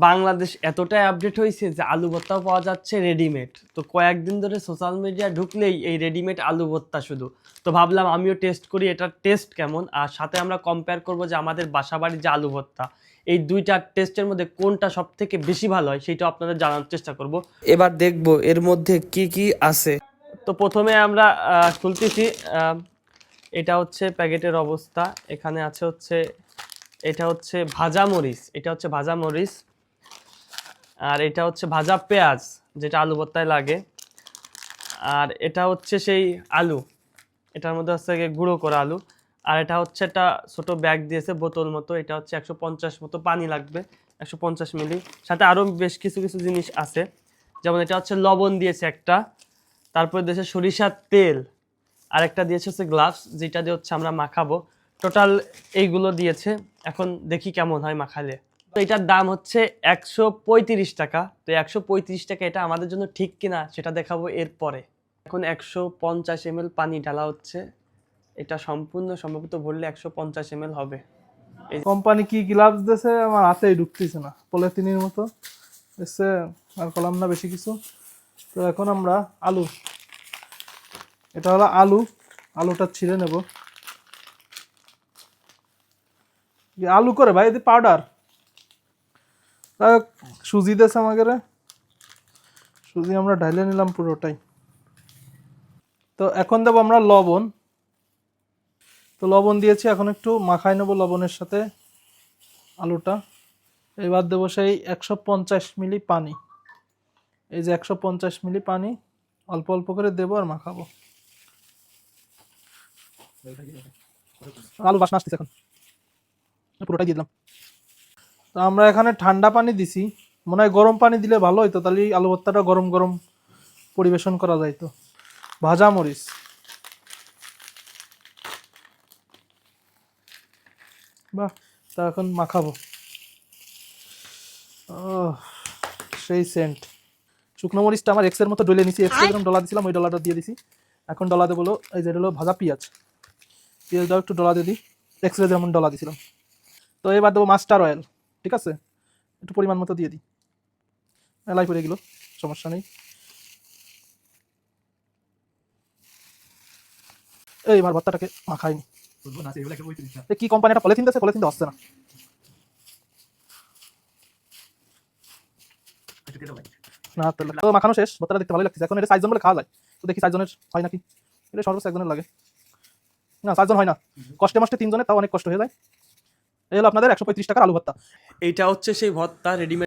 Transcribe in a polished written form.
বাংলাদেশ এতটাই আপডেট হয়েছে যে আলু ভর্তাও পাওয়া যাচ্ছে রেডিমেড। তো কয়েকদিন ধরে সোশ্যাল মিডিয়া ঢুকলেই এই রেডিমেড আলু ভর্তা শুধু। তো ভাবলাম আমিও টেস্ট করি এটার টেস্ট কেমন, আর সাথে আমরা কম্পেয়ার করব যে আমাদের বাসাবাড়ির যে আলু ভর্তা, এই দুইটা টেস্টের মধ্যে কোনটা সব থেকে বেশি ভালো হয় সেটা আপনাদের জানার চেষ্টা করব। এবার দেখব এর মধ্যে কি কি আছে। তো প্রথমে আমরা খুলতেছি। এটা হচ্ছে প্যাকেটের অবস্থা। এখানে আছে হচ্ছে, এটা হচ্ছে ভাজা মরিচ, এটা হচ্ছে ভাজা মরিচ, আর এটা হচ্ছে ভাজা পেঁয়াজ যেটা আলু ভর্তায় লাগে, আর এটা হচ্ছে সেই আলু, এটার মধ্যে হচ্ছে গুঁড়ো করা আলু, আর এটা হচ্ছে একটা ছোট ব্যাগ দিয়েছে বোতল মতো, এটা হচ্ছে 150 মতো পানি লাগবে, 150 মিলি। সাথে আরও বেশ কিছু কিছু জিনিস আছে, যেমন এটা হচ্ছে লবণ দিয়েছে একটা, তারপরে দিয়েছে সরিষার তেল, আর একটা দিয়েছে হচ্ছে গ্লাভস যেটা দিয়ে হচ্ছে আমরা মাখাবো। টোটাল এইগুলো দিয়েছে। এখন দেখি কেমন হয় মাখালে। তো এটার দাম হচ্ছে 135 টাকা। তো 135 টাকা এটা আমাদের জন্য ঠিক কিনা সেটা দেখাবো এরপরে। এখন 150 ml পানি ঢালা হচ্ছে। এটা সম্পূর্ণ সম্ভবত ভরলে 150 ml হবে। কোম্পানি কি গ্লাভস দিয়েছে আমার হাতেই ঢুকতেছে না, পলিথিনের মতো এসে আর কলাম না বেশি কিছু। তো এখন আমরা আলু, এটা হলো আলু, আলুটা ছিঁড়ে নেব। আলু করে ভাই এদি পাউডার সুজি দিয়েছে আমাকে রে, সুজি আমরা ঢাইলে নিলাম পুরোটাই। তো এখন দেবো আমরা লবণ। তো লবণ দিয়েছি, এখন একটু মাখাই নেবো লবণের সাথে আলুটা। এবার দেবো সেই 150 মিলি পানি। এই যে 150 মিলি পানি অল্প অল্প করে দেবো আর মাখাবো। আলু বাসনা আসতেছে, এখন পুরোটাই দিয়ে দিলাম। তো আমরা এখানে ঠান্ডা পানি দিছি, মনে হয় গরম পানি দিলে ভালো হইতো, তাহলে আলু ভর্তাটা গরম গরম পরিবেশন করা যাইতো। ভাজা মরিচ, বাহ, তা এখন মাখাবো। সেই সেন্ট। শুকনো মরিচটা আমার এক্সের মতো ডলে নিছি, এক্স যেরকম ডলা দিছিলাম ওই ডলাটা দিয়ে দিছি। এখন ডলা দেবো এই যে হলো ভাজা পেঁয়াজ, পেঁয়াজটাও একটু ডলা দিয়ে দিই, এক্সরে যেমন ডলা দিছিলাম। তো এবার দেবো মাস্টার অয়েল, ঠিক আছে, একটু পরিমাণ মতো দিয়ে দিই। এলাই পড়ে গেল, সমস্যা নেই। এইবার ভর্তাটাকে মাখাইনি। কি কোম্পানি একটা পলিথিন দিয়েছে, পলিথিন আসছে না। না তো মাখানো শেষ, ভর্তাটা দেখতে ভালোই লাগছে। এখন এটা 4 জন বলে খাওয়া যায়, তো দেখি 4 জনের হয় নাকি। এটা সর্বোচ্চ 1 জনের লাগে না, 4 জন হয় না, কষ্টে মষ্টে 3 জনের, তাও অনেক কষ্ট হয়ে যায়। এই হলো আপনাদের 135 টাকার আলু ভর্তা। এইটা হচ্ছে সেই ভর্তা রেডিমেড।